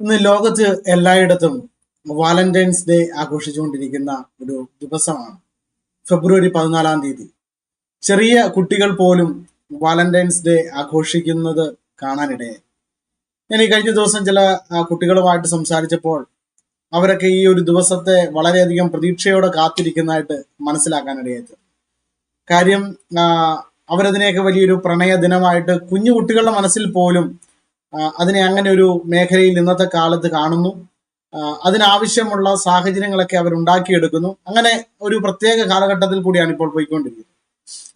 ഇന്ന് ലോകത്ത് എല്ലായിടത്തും വാലന്റൈൻസ് ഡേ ആഘോഷിച്ചുകൊണ്ടിരിക്കുന്ന ഒരു ദിവസമാണ് ഫെബ്രുവരി 14 ചെറിയ കുട്ടികൾ പോലും വാലന്റൈൻസ് ഡേ ആഘോഷിക്കുന്നത് കാണാനിടയായി. ഞാൻ ഈ കഴിഞ്ഞ ദിവസം ചില കുട്ടികളുമായിട്ട് സംസാരിച്ചപ്പോൾ അവരൊക്കെ ഈ ഒരു ദിവസത്തെ വളരെയധികം പ്രതീക്ഷയോടെ കാത്തിരിക്കുന്നതായിട്ട് മനസ്സിലാക്കാനിടയായി. കാര്യം അവരതിനെയൊക്കെ വലിയൊരു പ്രണയ ദിനമായിട്ട് കുഞ്ഞു കുട്ടികളുടെ മനസ്സിൽ പോലും അതിനെ അങ്ങനെ ഒരു മേഖലയിൽ ഇന്നത്തെ കാലത്ത് കാണുന്നു. അതിനാവശ്യമുള്ള സാഹചര്യങ്ങളൊക്കെ അവരുണ്ടാക്കിയെടുക്കുന്നു. അങ്ങനെ ഒരു പ്രത്യേക കാലഘട്ടത്തിൽ കൂടിയാണ് ഇപ്പോൾ പോയിക്കൊണ്ടിരിക്കുന്നത്.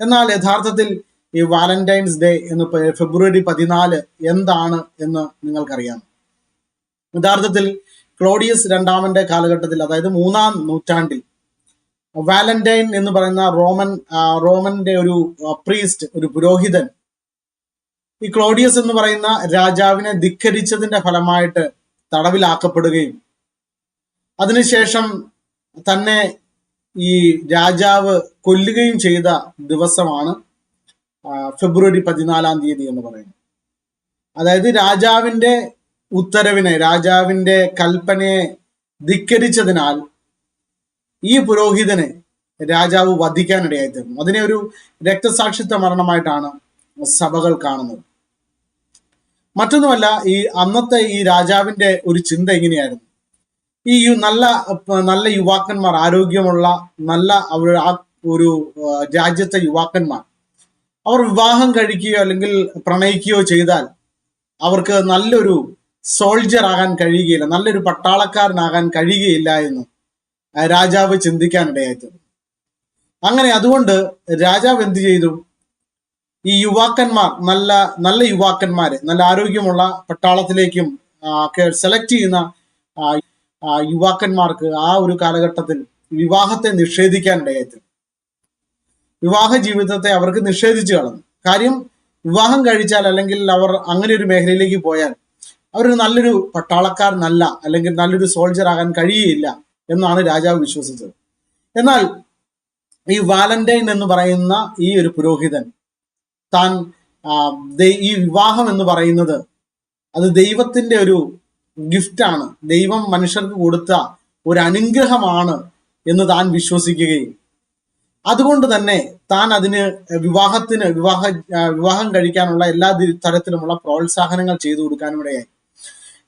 എന്നാൽ യഥാർത്ഥത്തിൽ ഈ വാലന്റൈൻസ് ഡേ എന്ന് ഫെബ്രുവരി 14 എന്താണ് എന്ന് നിങ്ങൾക്കറിയാം. യഥാർത്ഥത്തിൽ ക്ലോഡിയസ് രണ്ടാമന്റെ കാലഘട്ടത്തിൽ, അതായത് 3-ാം നൂറ്റാണ്ടിൽ വാലന്റൈൻ എന്ന് പറയുന്ന റോമന്റെ ഒരു പ്രീസ്റ്റ്, ഒരു പുരോഹിതൻ, ഈ ക്ലോഡിയസ് എന്ന് പറയുന്ന രാജാവിനെ ധിക്കരിച്ചതിന്റെ ഫലമായിട്ട് തടവിലാക്കപ്പെടുകയും അതിനുശേഷം തന്നെ ഈ രാജാവ് കൊല്ലുകയും ചെയ്ത ദിവസമാണ് ഫെബ്രുവരി 14 എന്ന് പറയുന്നത്. അതായത് രാജാവിന്റെ ഉത്തരവിനെ, രാജാവിന്റെ കൽപ്പനയെ ധിക്കരിച്ചതിനാൽ ഈ പുരോഹിതനെ രാജാവ് വധിക്കാനിടയായി തീർന്നു. അതിനെ ഒരു രക്തസാക്ഷിത്വ മരണമായിട്ടാണ് സഭകൾ കാണുന്നത്. മറ്റൊന്നുമല്ല, ഈ അന്നത്തെ ഈ രാജാവിന്റെ ഒരു ചിന്ത എങ്ങനെയായിരുന്നു? ഈ നല്ല യുവാക്കന്മാർ, ആരോഗ്യമുള്ള നല്ല ഒരു രാജ്യത്തെ യുവാക്കന്മാർ, അവർ വിവാഹം കഴിക്കുകയോ അല്ലെങ്കിൽ പ്രണയിക്കുകയോ ചെയ്താൽ അവർക്ക് നല്ലൊരു സോൾജർ ആകാൻ കഴിയുകയില്ല, നല്ലൊരു പട്ടാളക്കാരനാകാൻ കഴിയുകയില്ല എന്ന് രാജാവ് ചിന്തിക്കാനിടയായിത്തീർന്നു. അങ്ങനെ അതുകൊണ്ട് രാജാവ് എന്ത് ചെയ്തു? ഈ യുവാക്കന്മാർ, നല്ല യുവാക്കന്മാരെ, നല്ല ആരോഗ്യമുള്ള പട്ടാളത്തിലേക്കും സെലക്ട് ചെയ്യുന്ന യുവാക്കന്മാർക്ക് ആ ഒരു കാലഘട്ടത്തിൽ വിവാഹത്തെ നിഷേധിക്കാനിടയായി. വിവാഹ ജീവിതത്തെ അവർക്ക് നിഷേധിച്ചു കളഞ്ഞു. കാര്യം, വിവാഹം കഴിച്ചാൽ അല്ലെങ്കിൽ അവർ അങ്ങനെ ഒരു മേഖലയിലേക്ക് പോയാൽ അവരൊരു നല്ലൊരു പട്ടാളക്കാരനല്ല, അല്ലെങ്കിൽ നല്ലൊരു സോൾജർ ആകാൻ കഴിയുകയില്ല എന്നാണ് രാജാവ് വിശ്വസിച്ചത്. എന്നാൽ ഈ വാലന്റൈൻ എന്ന് പറയുന്ന ഈ ഒരു പുരോഹിതൻ താൻ ഈ വിവാഹം എന്ന് പറയുന്നത് അത് ദൈവത്തിന്റെ ഒരു ഗിഫ്റ്റാണ്, ദൈവം മനുഷ്യർക്ക് കൊടുത്ത ഒരു അനുഗ്രഹമാണ് എന്ന് താൻ വിശ്വസിക്കുകയും അതുകൊണ്ട് തന്നെ താൻ അതിന് വിവാഹം കഴിക്കാനുള്ള എല്ലാ തരത്തിലുമുള്ള പ്രോത്സാഹനങ്ങൾ ചെയ്തു കൊടുക്കാനും ഇടയായി.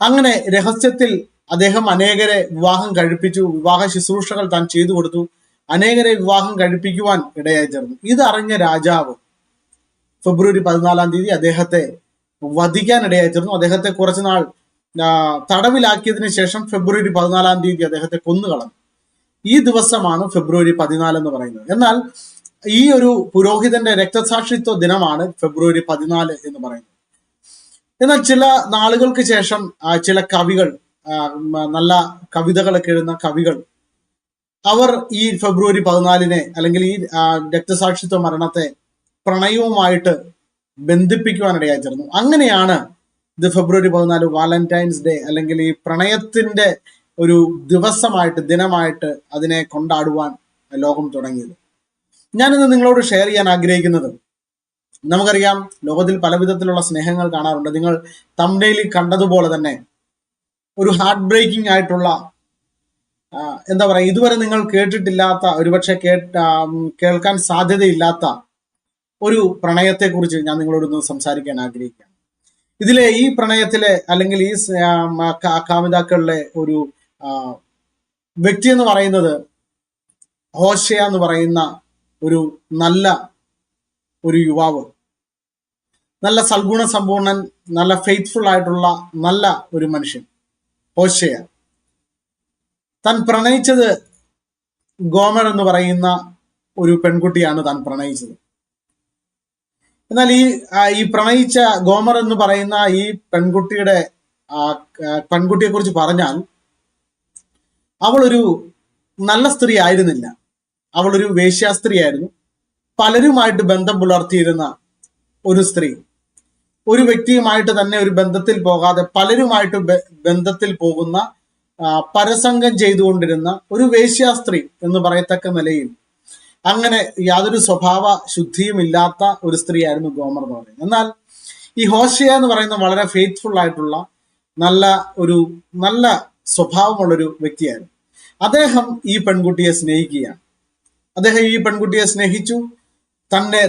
അങ്ങനെ രഹസ്യത്തിൽ അദ്ദേഹം അനേകരെ വിവാഹം കഴിപ്പിച്ചു, വിവാഹ ശുശ്രൂഷകൾ താൻ ചെയ്തു കൊടുത്തു, അനേകരെ വിവാഹം കഴിപ്പിക്കുവാൻ ഇടയായി തീർന്നു. ഇതറിഞ്ഞ രാജാവ് ഫെബ്രുവരി 14 അദ്ദേഹത്തെ വധിക്കാനിടയായി തീർന്നു. അദ്ദേഹത്തെ കുറച്ചുനാൾ തടവിലാക്കിയതിനു ശേഷം ഫെബ്രുവരി 14 അദ്ദേഹത്തെ കൊന്നുകളഞ്ഞു. ഈ ദിവസമാണ് ഫെബ്രുവരി 14 എന്ന് പറയുന്നത്. എന്നാൽ ഈ ഒരു പുരോഹിതന്റെ രക്തസാക്ഷിത്വ ദിനമാണ് ഫെബ്രുവരി 14 എന്ന് പറയുന്നത്. എന്നാൽ ചില നാളുകൾക്ക് ശേഷം ചില കവികൾ, നല്ല കവിതകളൊക്കെ എഴുതുന്ന കവികൾ, അവർ ഈ ഫെബ്രുവരി 14 അല്ലെങ്കിൽ ഈ രക്തസാക്ഷിത്വ മരണത്തെ പ്രണയവുമായിട്ട് ബന്ധിപ്പിക്കുവാനിടയായി തീർന്നു. അങ്ങനെയാണ് ഇത് ഫെബ്രുവരി 14 വാലന്റൈൻസ് ഡേ അല്ലെങ്കിൽ ഈ പ്രണയത്തിന്റെ ഒരു ദിനമായിട്ട് അതിനെ കൊണ്ടാടുവാൻ ലോകം തുടങ്ങിയത്. ഞാനിന്ന് നിങ്ങളോട് ഷെയർ ചെയ്യാൻ ആഗ്രഹിക്കുന്നത്, നമുക്കറിയാം ലോകത്തിൽ പല വിധത്തിലുള്ള സ്നേഹങ്ങൾ കാണാറുണ്ട്. നിങ്ങൾ തംബ്നെയിലിൽ കണ്ടതുപോലെ തന്നെ ഒരു ഹാർട്ട് ബ്രേക്കിംഗ് ആയിട്ടുള്ള, എന്താ പറയുക, ഇതുവരെ നിങ്ങൾ കേട്ടിട്ടില്ലാത്ത, ഒരുപക്ഷെ കേൾക്കാൻ സാധ്യതയില്ലാത്ത ഒരു പ്രണയത്തെക്കുറിച്ച് ഞാൻ നിങ്ങളോടൊന്ന് സംസാരിക്കാൻ ആഗ്രഹിക്കുകയാണ്. ഇതിലെ ഈ പ്രണയത്തിലെ അല്ലെങ്കിൽ ഈ കാമിതാക്കളിലെ ഒരു വ്യക്തി എന്ന് പറയുന്നത് ഹോശയ എന്ന് പറയുന്ന ഒരു നല്ല ഒരു യുവാവ്, നല്ല സൽഗുണ സമ്പൂർണൻ, നല്ല ഫെയ്ത്ത്ഫുൾ ആയിട്ടുള്ള നല്ല ഒരു മനുഷ്യൻ. ഹോശയ താൻ പ്രണയിച്ചത് ഗോമർ എന്ന് പറയുന്ന ഒരു പെൺകുട്ടിയാണ് താൻ പ്രണയിച്ചത്. എന്നാൽ ഈ പ്രണയിച്ച ഗോമർ എന്ന് പറയുന്ന ഈ പെൺകുട്ടിയെ കുറിച്ച് പറഞ്ഞാൽ, അവളൊരു നല്ല സ്ത്രീ ആയിരുന്നില്ല. അവളൊരു വേശ്യാസ്ത്രീയായിരുന്നു. പലരുമായിട്ട് ബന്ധം പുലർത്തിയിരുന്ന ഒരു സ്ത്രീ, ഒരു വ്യക്തിയുമായിട്ട് തന്നെ ഒരു ബന്ധത്തിൽ പോകാതെ പലരുമായിട്ട് ബന്ധത്തിൽ പോകുന്ന, പരസംഗം ചെയ്തുകൊണ്ടിരുന്ന ഒരു വേശ്യാസ്ത്രീ എന്ന് പറയത്തക്ക നിലയിൽ, അങ്ങനെ യാതൊരു സ്വഭാവ ശുദ്ധിയും ഇല്ലാത്ത ഒരു സ്ത്രീ ആയിരുന്നു ഗോമർ എന്ന് പറയുന്നത്. എന്നാൽ ഈ ഹോശയ എന്ന് പറയുന്ന വളരെ ഫെയ്ത്ത്ഫുൾ ആയിട്ടുള്ള ഒരു നല്ല സ്വഭാവമുള്ളൊരു വ്യക്തിയായിരുന്നു. അദ്ദേഹം ഈ പെൺകുട്ടിയെ സ്നേഹിക്കുകയാണ്. അദ്ദേഹം ഈ പെൺകുട്ടിയെ സ്നേഹിച്ചു.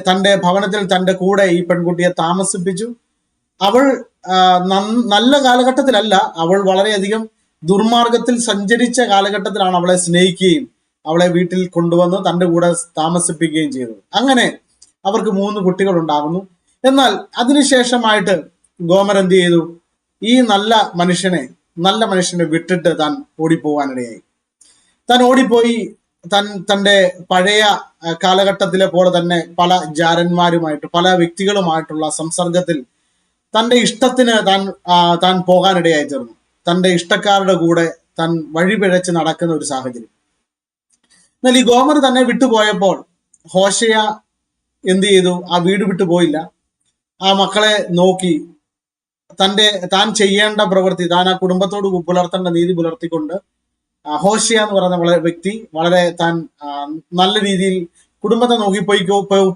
തന്റെ ഭവനത്തിൽ തന്റെ കൂടെ ഈ പെൺകുട്ടിയെ താമസിപ്പിച്ചു. അവൾ നല്ല കാലഘട്ടത്തിലല്ല, അവൾ വളരെയധികം ദുർമാർഗത്തിൽ സഞ്ചരിച്ച കാലഘട്ടത്തിലാണ് അവളെ സ്നേഹിക്കുകയും അവളെ വീട്ടിൽ കൊണ്ടുവന്ന് തന്റെ കൂടെ താമസിപ്പിക്കുകയും ചെയ്തത്. അങ്ങനെ അവർക്ക് 3 കുട്ടികൾ ഉണ്ടാകുന്നു. എന്നാൽ അതിനുശേഷമായിട്ട് ഗോമർ എന്ത് ചെയ്തു? ഈ നല്ല മനുഷ്യനെ വിട്ടിട്ട് താൻ ഓടിപ്പോവാനിടയായി. താൻ ഓടിപ്പോയി തന്റെ പഴയ കാലഘട്ടത്തിലെ പോലെ തന്നെ പല ജാരന്മാരുമായിട്ട്, പല വ്യക്തികളുമായിട്ടുള്ള സംസർഗത്തിൽ തന്റെ ഇഷ്ടത്തിന് താൻ പോകാനിടയായി തീർന്നു. തന്റെ ഇഷ്ടക്കാരുടെ കൂടെ താൻ വഴിപിഴച്ച് നടക്കുന്ന ഒരു സാഹചര്യം. എന്നാൽ ഈ ഗോമർ തന്നെ വിട്ടുപോയപ്പോൾ ഹോശയ എന്ത് ചെയ്തു? ആ വീട് വിട്ടു പോയില്ല. ആ മക്കളെ നോക്കി താൻ ചെയ്യേണ്ട പ്രവൃത്തി, താൻ ആ കുടുംബത്തോട് പുലർത്തേണ്ട നീതി പുലർത്തിക്കൊണ്ട് ഹോശയ എന്ന് പറയുന്ന വ്യക്തി വളരെ താൻ നല്ല രീതിയിൽ കുടുംബത്തെ നോക്കി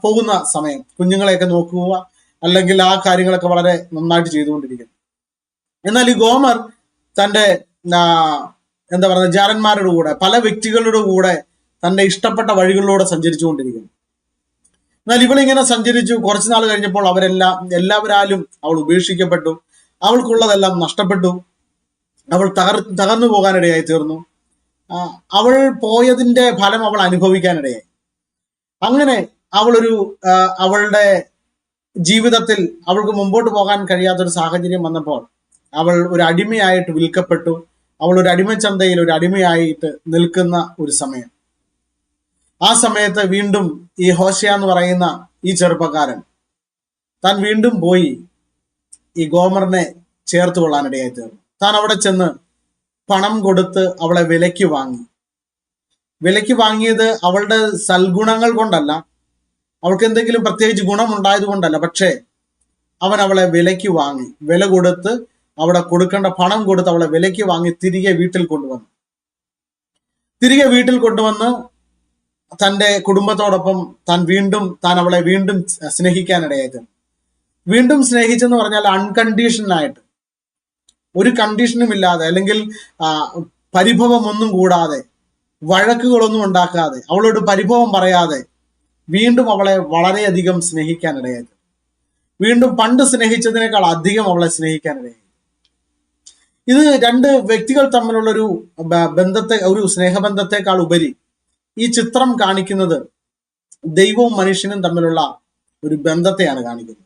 പോകുന്ന സമയം, കുഞ്ഞുങ്ങളെയൊക്കെ നോക്കുക, അല്ലെങ്കിൽ ആ കാര്യങ്ങളൊക്കെ വളരെ നന്നായിട്ട് ചെയ്തുകൊണ്ടിരിക്കുന്നു. എന്നാൽ ഈ ഗോമർ തന്റെ എന്താ പറയുക, ജാരന്മാരുടെ കൂടെ, പല വ്യക്തികളുടെ കൂടെ തന്റെ ഇഷ്ടപ്പെട്ട വഴികളിലൂടെ സഞ്ചരിച്ചുകൊണ്ടിരിക്കുന്നു. എന്നാൽ ഇവളിങ്ങനെ സഞ്ചരിച്ചു. കുറച്ചു നാൾ കഴിഞ്ഞപ്പോൾ എല്ലാവരാലും അവൾ ഉപേക്ഷിക്കപ്പെട്ടു. അവൾക്കുള്ളതെല്ലാം നഷ്ടപ്പെട്ടു. അവൾ തകർന്നു പോകാനിടയായി തീർന്നു. അവൾ പോയതിന്റെ ഫലം അവൾ അനുഭവിക്കാനിടയായി. അങ്ങനെ അവളുടെ ജീവിതത്തിൽ അവൾക്ക് മുമ്പോട്ട് പോകാൻ കഴിയാത്തൊരു സാഹചര്യം വന്നപ്പോൾ അവൾ ഒരു അടിമയായിട്ട് വിൽക്കപ്പെട്ടു. അവൾ ഒരു അടിമച്ചന്തയിൽ ഒരു അടിമയായിട്ട് നിൽക്കുന്ന ഒരു സമയം. ആ സമയത്ത് വീണ്ടും ഈ ഹോശയ എന്ന് പറയുന്ന ഈ ചെറുപ്പക്കാരൻ താൻ വീണ്ടും പോയി ഈ ഗോമറിനെ ചേർത്ത് കൊള്ളാനിടയായി തീർന്നു. താൻ അവിടെ ചെന്ന് പണം കൊടുത്ത് അവളെ വിലയ്ക്ക് വാങ്ങി. വിലയ്ക്ക് വാങ്ങിയത് അവളുടെ സൽഗുണങ്ങൾ കൊണ്ടല്ല, അവൾക്ക് എന്തെങ്കിലും പ്രത്യേകിച്ച് ഗുണമുണ്ടായത് കൊണ്ടല്ല, പക്ഷേ അവൻ അവളെ വിലയ്ക്ക് വാങ്ങി. വില കൊടുത്ത്, അവിടെ കൊടുക്കേണ്ട പണം കൊടുത്ത് അവളെ വിലയ്ക്ക് വാങ്ങി തിരികെ വീട്ടിൽ കൊണ്ടുവന്ന് തന്റെ കുടുംബത്തോടൊപ്പം താൻ അവളെ വീണ്ടും സ്നേഹിക്കാനിടയായത്. വീണ്ടും സ്നേഹിച്ചെന്ന് പറഞ്ഞാൽ അൺകണ്ടീഷണലായിട്ട്, ഒരു കണ്ടീഷനും ഇല്ലാതെ, അല്ലെങ്കിൽ പരിഭവം ഒന്നും കൂടാതെ, വഴക്കുകളൊന്നും ഉണ്ടാക്കാതെ, അവളോട് പരിഭവം പറയാതെ വീണ്ടും അവളെ വളരെയധികം സ്നേഹിക്കാനിടയായത്. വീണ്ടും പണ്ട് സ്നേഹിച്ചതിനേക്കാൾ അധികം അവളെ സ്നേഹിക്കാനിടയായി. ഇത് 2 വ്യക്തികൾ തമ്മിലുള്ള ഒരു സ്നേഹബന്ധത്തെക്കാൾ ഉപരി ഈ ചിത്രം കാണിക്കുന്നത് ദൈവവും മനുഷ്യനും തമ്മിലുള്ള ഒരു ബന്ധത്തെയാണ് കാണിക്കുന്നത്.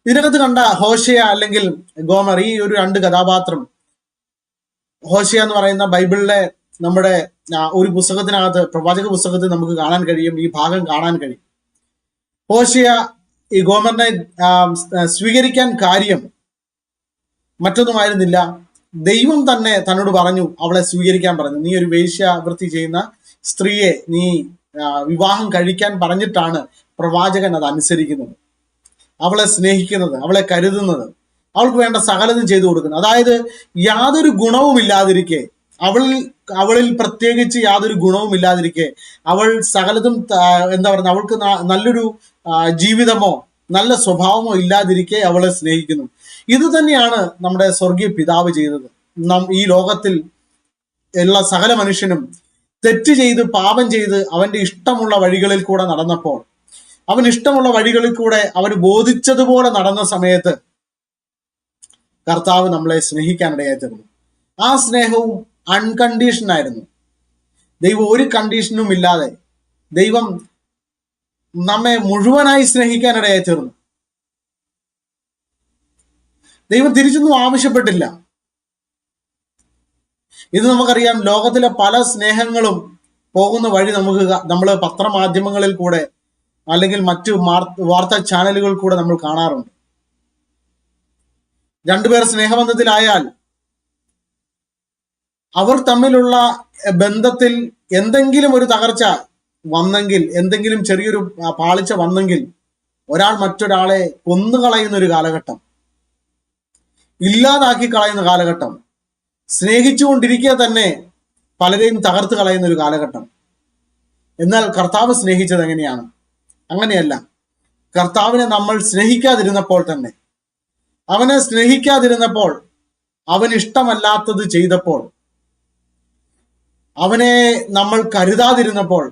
ഇതിനകത്ത് കണ്ട ഹോശയ അല്ലെങ്കിൽ ഗോമർ, ഈ ഒരു 2 കഥാപാത്രം, ഹോശയ എന്ന് പറയുന്ന ബൈബിളിലെ നമ്മുടെ ഒരു പുസ്തകത്തിനകത്ത്, പ്രവാചക പുസ്തകത്തിൽ നമുക്ക് കാണാൻ കഴിയും, ഈ ഭാഗം കാണാൻ കഴിയും. ഹോശയ ഈ ഗോമറിനെ സ്വീകരിക്കാൻ കാര്യം മറ്റൊന്നുമായിരുന്നില്ല. ദൈവം തന്നെ തന്നോട് പറഞ്ഞു, അവളെ സ്വീകരിക്കാൻ പറഞ്ഞു. നീ ഒരു വേശ്യാവൃത്തി ചെയ്യുന്ന സ്ത്രീയെ നീ വിവാഹം കഴിക്കാൻ പറഞ്ഞിട്ടാണ് പ്രവാചകൻ അത് അനുസരിക്കുന്നത്, അവളെ സ്നേഹിക്കുന്നത്, അവളെ കരുതുന്നത്, അവൾക്ക് വേണ്ട സകലതും ചെയ്തു കൊടുക്കുന്നത്. അതായത് യാതൊരു ഗുണവും ഇല്ലാതിരിക്കെ, അവളിൽ പ്രത്യേകിച്ച് യാതൊരു ഗുണവും ഇല്ലാതിരിക്കെ, അവൾ സകലതും എന്താ പറയുക, അവൾക്ക് നല്ലൊരു ജീവിതമോ നല്ല സ്വഭാവമോ ഇല്ലാതിരിക്കെ അവളെ സ്നേഹിക്കുന്നു. ഇത് തന്നെയാണ് നമ്മുടെ സ്വർഗീയ പിതാവ് ചെയ്തത്. ഈ ലോകത്തിൽ ഉള്ള സകല മനുഷ്യനും തെറ്റ് ചെയ്ത് പാപം ചെയ്ത് അവന്റെ ഇഷ്ടമുള്ള വഴികളിൽ കൂടെ നടന്നപ്പോൾ, അവൻ ഇഷ്ടമുള്ള വഴികളിൽ കൂടെ അവന് ബോധിച്ചതുപോലെ നടന്ന സമയത്ത് കർത്താവ് നമ്മളെ സ്നേഹിക്കാനിടയായി തീർന്നു. ആ സ്നേഹവും അൺകണ്ടീഷൻ ആയിരുന്നു. ദൈവം ഒരു കണ്ടീഷനും ഇല്ലാതെ ദൈവം നമ്മെ മുഴുവനായി സ്നേഹിക്കാനിടയായി തീർന്നു. ദൈവം തിരിച്ചൊന്നും ആവശ്യപ്പെട്ടില്ല. ഇത് നമുക്കറിയാം. ലോകത്തിലെ പല സ്നേഹങ്ങളും പോകുന്ന വഴി നമ്മൾ പത്രമാധ്യമങ്ങളിൽ കൂടെ അല്ലെങ്കിൽ മറ്റു വാർത്താ ചാനലുകൾ കൂടെ നമ്മൾ കാണാറുണ്ട്. 2 പേർ സ്നേഹബന്ധത്തിലായാൽ അവർ തമ്മിലുള്ള ബന്ധത്തിൽ എന്തെങ്കിലും ഒരു തകർച്ച വന്നെങ്കിൽ, എന്തെങ്കിലും ചെറിയൊരു പാളിച്ച വന്നെങ്കിൽ, ഒരാൾ മറ്റൊരാളെ കൊന്നുകളയുന്ന ഒരു കാലഘട്ടം, ഇല്ലാതാക്കി കളയുന്ന കാലഘട്ടം, സ്നേഹിച്ചുകൊണ്ടിരിക്കുക തന്നെ പലരെയും തകർത്ത് കളയുന്ന ഒരു കാലഘട്ടം. എന്നാൽ കർത്താവ് സ്നേഹിച്ചത് എങ്ങനെയാണ്? അങ്ങനെയല്ല. കർത്താവിനെ നമ്മൾ സ്നേഹിക്കാതിരുന്നപ്പോൾ തന്നെ, അവനെ സ്നേഹിക്കാതിരുന്നപ്പോൾ, അവന് ഇഷ്ടമല്ലാത്തത് ചെയ്തപ്പോൾ, അവനെ നമ്മൾ കരുതാതിരുന്നപ്പോൾ,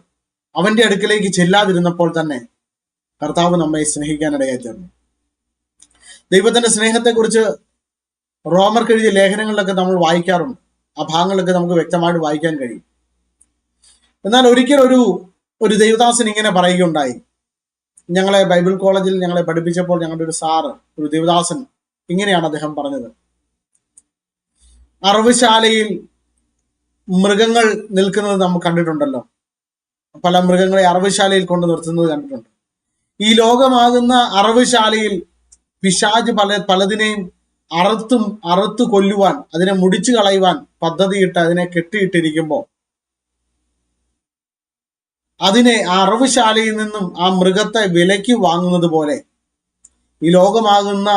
അവന്റെ അടുക്കലേക്ക് ചെല്ലാതിരുന്നപ്പോൾ തന്നെ കർത്താവ് നമ്മെ സ്നേഹിക്കാനിടയായി തീർന്നു. ദൈവത്തിന്റെ സ്നേഹത്തെക്കുറിച്ച് റോമർക്ക് എഴുതിയ ലേഖനങ്ങളിലൊക്കെ നമ്മൾ വായിക്കാറുണ്ട്. ആ ഭാഗങ്ങളൊക്കെ നമുക്ക് വ്യക്തമായിട്ട് വായിക്കാൻ കഴിയും. എന്നാൽ ഒരിക്കൽ ഒരു ദൈവദാസൻ ഇങ്ങനെ പറയുകയുണ്ടായി. ഞങ്ങളെ ബൈബിൾ കോളേജിൽ ഞങ്ങളെ പഠിപ്പിച്ചപ്പോൾ ഞങ്ങളുടെ ഒരു സാറ്, ഒരു ദേവദാസൻ, ഇങ്ങനെയാണ് അദ്ദേഹം പറഞ്ഞത്. അറവുശാലയിൽ മൃഗങ്ങൾ നിൽക്കുന്നത് നമ്മൾ കണ്ടിട്ടുണ്ടല്ലോ. പല മൃഗങ്ങളെ അറവുശാലയിൽ കൊണ്ട് നിർത്തുന്നത് കണ്ടിട്ടുണ്ട്. ഈ ലോകമാകുന്ന അറവുശാലയിൽ പിശാച് പലതിനെയും അറുത്തു കൊല്ലുവാൻ, അതിനെ മുടിച്ചു കളയുവാൻ പദ്ധതിയിട്ട് അതിനെ കെട്ടിയിട്ടിരിക്കുമ്പോൾ അതിനെ ആ അറവുശാലയിൽ നിന്നും ആ മൃഗത്തെ വിലയ്ക്ക് വാങ്ങുന്നത് പോലെ ഈ ലോകമാകുന്ന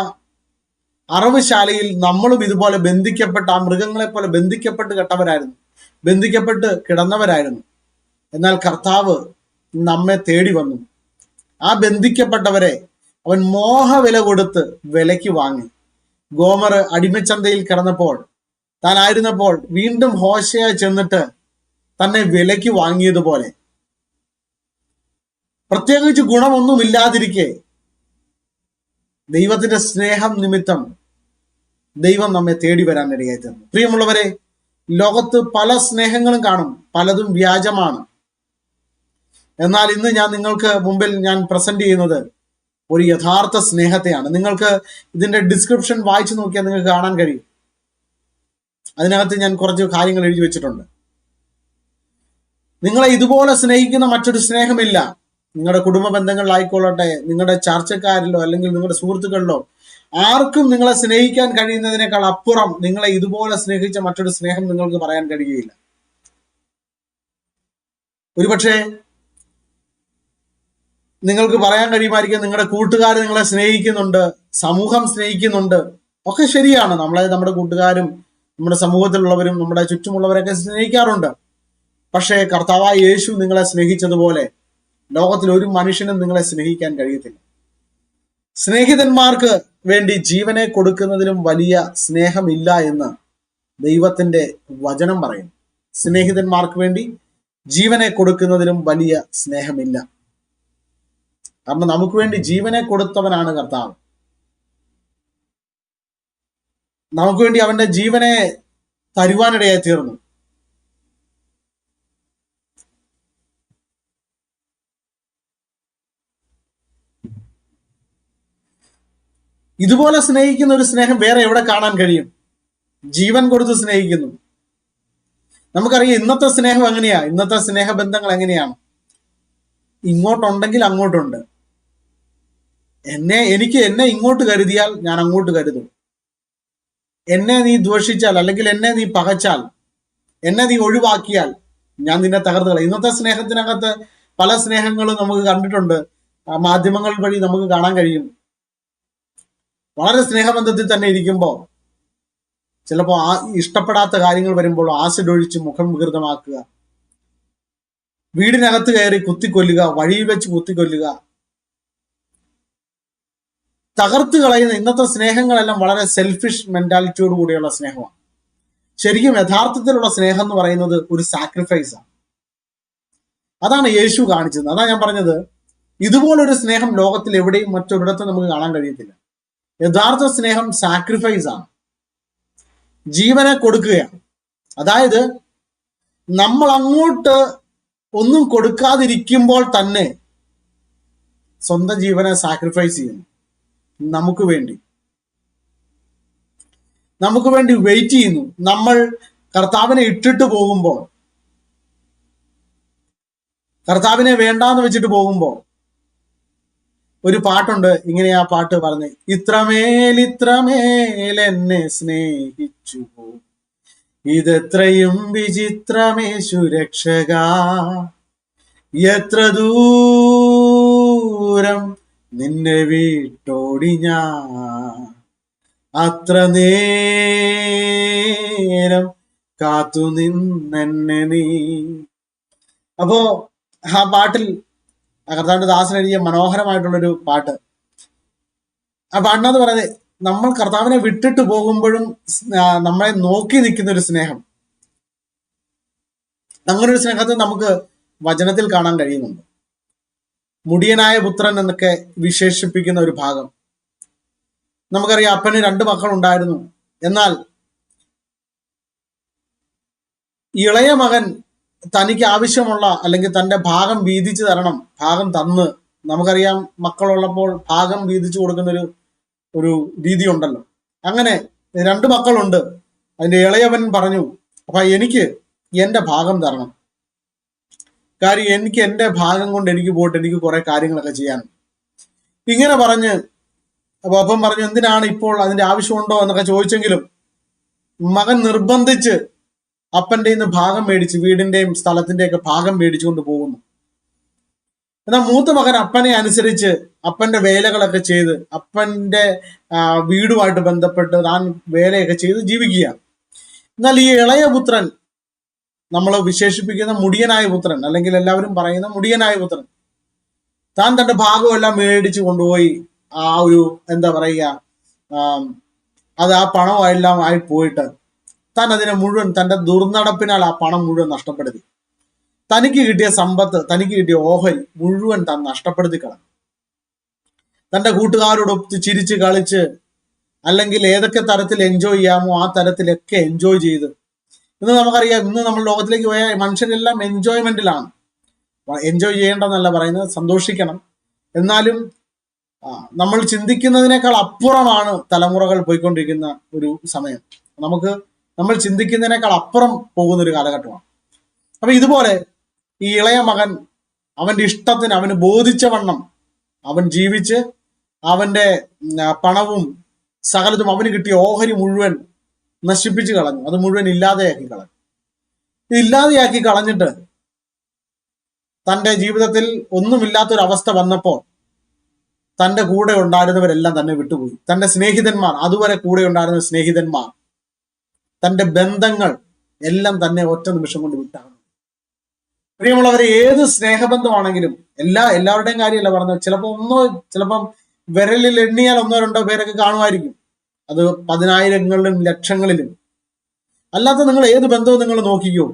അറവുശാലയിൽ നമ്മളും ഇതുപോലെ ബന്ധിക്കപ്പെട്ട, ആ മൃഗങ്ങളെ പോലെ ബന്ധിക്കപ്പെട്ട് കിടന്നവരായിരുന്നു. എന്നാൽ കർത്താവ് നമ്മെ തേടി വന്നു. ആ ബന്ധിക്കപ്പെട്ടവരെ അവൻ മോഹവില കൊടുത്ത് വിലയ്ക്ക് വാങ്ങി. ഗോമർ അടിമച്ചന്തയിൽ കിടന്നപ്പോൾ, താനായിരുന്നപ്പോൾ വീണ്ടും ഹോശയ ചെന്നിട്ട് തന്നെ വിലയ്ക്ക് വാങ്ങിയതുപോലെ, പ്രത്യേകിച്ച് ഗുണമൊന്നുമില്ലാതിരിക്കെ ദൈവത്തിന്റെ സ്നേഹം നിമിത്തം ദൈവം നമ്മെ തേടി വരാൻ ഇടയായി തീർന്നു. പ്രിയമുള്ളവരെ, ലോകത്ത് പല സ്നേഹങ്ങളും കാണും, പലതും വ്യാജമാണ്. എന്നാൽ ഇന്ന് ഞാൻ നിങ്ങൾക്ക് മുമ്പിൽ ഞാൻ പ്രസന്റ് ചെയ്യുന്നത് ഒരു യഥാർത്ഥ സ്നേഹത്തെയാണ്. നിങ്ങൾക്ക് ഇതിന്റെ ഡിസ്ക്രിപ്ഷൻ വായിച്ചു നോക്കിയാൽ നിങ്ങൾക്ക് കാണാൻ കഴിയും. അതിനകത്ത് ഞാൻ കുറച്ച് കാര്യങ്ങൾ എഴുതി വെച്ചിട്ടുണ്ട്. നിങ്ങളെ ഇതുപോലെ സ്നേഹിക്കുന്ന മറ്റൊരു സ്നേഹമില്ല. നിങ്ങളുടെ കുടുംബ ബന്ധങ്ങളിലായിക്കൊള്ളട്ടെ, നിങ്ങളുടെ ചർച്ചക്കാരിലോ അല്ലെങ്കിൽ നിങ്ങളുടെ സുഹൃത്തുക്കളിലോ ആർക്കും നിങ്ങളെ സ്നേഹിക്കാൻ കഴിയുന്നതിനേക്കാൾ അപ്പുറം നിങ്ങളെ ഇതുപോലെ സ്നേഹിച്ച മറ്റൊരു സ്നേഹം നിങ്ങൾക്ക് പറയാൻ കഴിയുകയില്ല. ഒരുപക്ഷെ നിങ്ങൾക്ക് പറയാൻ കഴിയുമായിരിക്കും, നിങ്ങളുടെ കൂട്ടുകാർ നിങ്ങളെ സ്നേഹിക്കുന്നുണ്ട്, സമൂഹം സ്നേഹിക്കുന്നുണ്ട്. ഒക്കെ ശരിയാണ്. നമ്മുടെ കൂട്ടുകാരും നമ്മുടെ സമൂഹത്തിലുള്ളവരും നമ്മുടെ ചുറ്റുമുള്ളവരൊക്കെ സ്നേഹിക്കാറുണ്ട്. പക്ഷേ കർത്താവായ യേശു നിങ്ങളെ സ്നേഹിച്ചതുപോലെ ലോകത്തിൽ ഒരു മനുഷ്യനും നിങ്ങളെ സ്നേഹിക്കാൻ കഴിയത്തില്ല. സ്നേഹിതന്മാർക്ക് വേണ്ടി ജീവനെ കൊടുക്കുന്നതിലും വലിയ സ്നേഹമില്ല എന്ന് ദൈവത്തിന്റെ വചനം പറയുന്നു. സ്നേഹിതന്മാർക്ക് വേണ്ടി ജീവനെ കൊടുക്കുന്നതിലും വലിയ സ്നേഹമില്ല. കാരണം നമുക്ക് വേണ്ടി ജീവനെ കൊടുത്തവനാണ് കർത്താവ്. നമുക്ക് വേണ്ടി അവന്റെ ജീവനെ തരുവാനിടയായി തീർന്നു. ഇതുപോലെ സ്നേഹിക്കുന്ന ഒരു സ്നേഹം വേറെ എവിടെ കാണാൻ കഴിയും? ജീവൻ കൊടുത്ത് സ്നേഹിക്കുന്നു. നമുക്കറിയാം ഇന്നത്തെ സ്നേഹം എങ്ങനെയാ, ഇന്നത്തെ സ്നേഹബന്ധങ്ങൾ എങ്ങനെയാണ്? ഇങ്ങോട്ടുണ്ടെങ്കിൽ അങ്ങോട്ടുണ്ട്. എന്നെ ഇങ്ങോട്ട് കരുതിയാൽ ഞാൻ അങ്ങോട്ട് കരുതും. എന്നെ നീ ദ്വേഷിച്ചാൽ അല്ലെങ്കിൽ എന്നെ നീ പകച്ചാൽ, എന്നെ നീ ഒഴിവാക്കിയാൽ ഞാൻ നിന്നെ തകർത്ത് കളയും. ഇന്നത്തെ സ്നേഹത്തിനകത്ത് പല സ്നേഹങ്ങളും നമുക്ക് കണ്ടിട്ടുണ്ട്, മാധ്യമങ്ങൾ വഴി നമുക്ക് കാണാൻ കഴിയും. വളരെ സ്നേഹബന്ധത്തിൽ തന്നെ ഇരിക്കുമ്പോൾ ചിലപ്പോൾ ഇഷ്ടപ്പെടാത്ത കാര്യങ്ങൾ വരുമ്പോൾ ആസിഡ് ഒഴിച്ച് മുഖം വികൃതമാക്കുക, വീടിനകത്ത് കയറി കുത്തിക്കൊല്ലുക, വഴിയിൽ വെച്ച് കുത്തിക്കൊല്ലുക, തകർത്ത് കളയുന്ന ഇന്നത്തെ സ്നേഹങ്ങളെല്ലാം വളരെ സെൽഫിഷ് മെന്റാലിറ്റിയോട് കൂടിയുള്ള സ്നേഹമാണ്. ശരിക്കും യഥാർത്ഥത്തിലുള്ള സ്നേഹം എന്ന് പറയുന്നത് ഒരു സാക്രിഫൈസ് ആണ്. അതാണ് യേശു കാണിച്ചത്. അതാണ് ഞാൻ പറഞ്ഞത്, ഇതുപോലൊരു സ്നേഹം ലോകത്തിൽ എവിടെയും മറ്റൊരിടത്തും നമുക്ക് കാണാൻ കഴിയത്തില്ല. യഥാർത്ഥ സ്നേഹം സാക്രിഫൈസ് ആണ്, ജീവനെ കൊടുക്കുകയാണ്. അതായത് നമ്മൾ അങ്ങോട്ട് ഒന്നും കൊടുക്കാതിരിക്കുമ്പോൾ തന്നെ സ്വന്തം ജീവനെ സാക്രിഫൈസ് ചെയ്യുന്നു. നമുക്ക് വേണ്ടി വെയിറ്റ് ചെയ്യുന്നു. നമ്മൾ കർത്താവിനെ ഇട്ടിട്ട് പോകുമ്പോൾ, കർത്താവിനെ വേണ്ടാന്ന് വെച്ചിട്ട് പോകുമ്പോൾ ഒരു പാട്ടുണ്ട്, ഇങ്ങനെ ആ പാട്ട് പറഞ്ഞ്, ഇത്രമേൽ എന്നെ സ്നേഹിച്ചു ഇതെത്രയും വിചിത്രമേ സുരക്ഷക, എത്ര ദൂരം നിന്നെ വിട്ടോടി ഞാൻ, അത്ര നേരം കാത്തു നിന്നെന്നെ നീ. അപ്പോ ആ പാട്ടിൽ കർത്താവിന്റെ ദാസൻ എഴുതിയ മനോഹരമായിട്ടുള്ളൊരു പാട്ട്. ആ പാട്ടിനകത്ത് പറയുന്നത്, നമ്മൾ കർത്താവിനെ വിട്ടിട്ട് പോകുമ്പോഴും നമ്മളെ നോക്കി നിൽക്കുന്ന ഒരു സ്നേഹം, അങ്ങനെ ഒരു സ്നേഹത്തെ നമുക്ക് വചനത്തിൽ കാണാൻ കഴിയുന്നുണ്ട്. മുടിയനായ പുത്രൻ എന്നൊക്കെ വിശേഷിപ്പിക്കുന്ന ഒരു ഭാഗം. നമുക്കറിയാം, അപ്പന് 2 മക്കളുണ്ടായിരുന്നു. എന്നാൽ ഇളയ മകൻ തനിക്ക് ആവശ്യമുള്ള അല്ലെങ്കിൽ തന്റെ ഭാഗം വീതിച്ചു തരണം, ഭാഗം തന്ന്, നമുക്കറിയാം മക്കളുള്ളപ്പോൾ ഭാഗം വീതിച്ചു കൊടുക്കുന്ന ഒരു രീതി ഉണ്ടല്ലോ. അങ്ങനെ 2 മക്കളുണ്ട്. അതിന്റെ ഇളയവൻ പറഞ്ഞു, അപ്പൊ എനിക്ക് എന്റെ ഭാഗം തരണം, കാര്യം എനിക്ക് എന്റെ ഭാഗം കൊണ്ട് എനിക്ക് പോയിട്ട് എനിക്ക് കുറെ കാര്യങ്ങളൊക്കെ ചെയ്യാനുണ്ട്. ഇങ്ങനെ പറഞ്ഞ് അപ്പൊ അപ്പം പറഞ്ഞു, എന്തിനാണ് ഇപ്പോൾ അതിന്റെ ആവശ്യമുണ്ടോ എന്നൊക്കെ ചോദിച്ചെങ്കിലും മകൻ നിർബന്ധിച്ച് അപ്പന്റെ നിന്ന് ഭാഗം മേടിച്ച്, വീടിന്റെയും സ്ഥലത്തിന്റെയും ഒക്കെ ഭാഗം മേടിച്ചുകൊണ്ട് പോകുന്നു. എന്നാൽ മൂത്ത മകൻ അപ്പനെ അനുസരിച്ച് അപ്പന്റെ വേലകളൊക്കെ ചെയ്ത് അപ്പന്റെ വീടുമായിട്ട് ബന്ധപ്പെട്ട് താൻ വേലയൊക്കെ ചെയ്ത് ജീവിക്കുക. എന്നാൽ ഈ ഇളയ പുത്രൻ, നമ്മൾ വിശേഷിപ്പിക്കുന്ന മുടിയനായ പുത്രൻ, അല്ലെങ്കിൽ എല്ലാവരും പറയുന്ന മുടിയനായ പുത്രൻ, താൻ തന്റെ ഭാഗമെല്ലാം മേടിച്ചു കൊണ്ടുപോയി ആ ഒരു എന്താ പറയുക, അത് ആ പണമെല്ലാം ആയി പോയിട്ട് താൻ അതിനെ മുഴുവൻ തന്റെ ദുർനടപ്പിനാൽ ആ പണം മുഴുവൻ നഷ്ടപ്പെടുത്തി. തനിക്ക് കിട്ടിയ സമ്പത്ത്, തനിക്ക് കിട്ടിയ ഓഹരി മുഴുവൻ താൻ നഷ്ടപ്പെടുത്തി കളഞ്ഞു. തന്റെ കൂട്ടുകാരോടൊത്ത് ചിരിച്ച് കളിച്ച്, അല്ലെങ്കിൽ ഏതൊക്കെ തരത്തിൽ എൻജോയ് ചെയ്യാമോ ആ തരത്തിലൊക്കെ എൻജോയ് ചെയ്ത്, ഇന്ന് നമുക്കറിയാം, ഇന്ന് നമ്മൾ ലോകത്തിലേക്ക് പോയ മനുഷ്യരെല്ലാം എൻജോയ്മെന്റിലാണ്. എൻജോയ് ചെയ്യേണ്ടെന്നല്ല പറയുന്നത്, സന്തോഷിക്കണം. എന്നാലും നമ്മൾ ചിന്തിക്കുന്നതിനേക്കാൾ അപ്പുറമാണ് തലമുറകൾ പോയിക്കൊണ്ടിരിക്കുന്ന ഒരു സമയം. നമ്മൾ ചിന്തിക്കുന്നതിനേക്കാൾ അപ്പുറം പോകുന്ന ഒരു കാലഘട്ടമാണ്. അപ്പൊ ഇതുപോലെ ഈ ഇളയ മകൻ അവന്റെ ഇഷ്ടത്തിന്, അവന് ബോധിച്ച വണ്ണം അവൻ ജീവിച്ച് അവന്റെ പണവും സകലതും, അവന് കിട്ടിയ ഓഹരി മുഴുവൻ നശിപ്പിച്ചു കളഞ്ഞു. അത് മുഴുവൻ ഇല്ലാതെയാക്കി കളഞ്ഞു. ഇല്ലാതെയാക്കി കളഞ്ഞിട്ട് തന്റെ ജീവിതത്തിൽ ഒന്നുമില്ലാത്തൊരവസ്ഥ വന്നപ്പോൾ തന്റെ കൂടെ ഉണ്ടായിരുന്നവരെല്ലാം തന്നെ വിട്ടുപോയി. തന്റെ സ്നേഹിതന്മാർ, അതുവരെ കൂടെ ഉണ്ടായിരുന്ന സ്നേഹിതന്മാർ, തന്റെ ബന്ധങ്ങൾ എല്ലാം തന്നെ ഒറ്റ നിമിഷം കൊണ്ട് വിട്ടാണ്. പ്രിയമുള്ളവരെ, ഏത് സ്നേഹബന്ധമാണെങ്കിലും എല്ലാവരുടെയും കാര്യമല്ല പറഞ്ഞത്. ചിലപ്പം വിരലിൽ എണ്ണിയാൽ 1-2 പേരൊക്കെ കാണുമായിരിക്കും. അത് 10,000-ങ്ങളിലും ലക്ഷങ്ങളിലും. അല്ലാത്ത നിങ്ങൾ ഏത് ബന്ധവും നിങ്ങൾ നോക്കിക്കോ,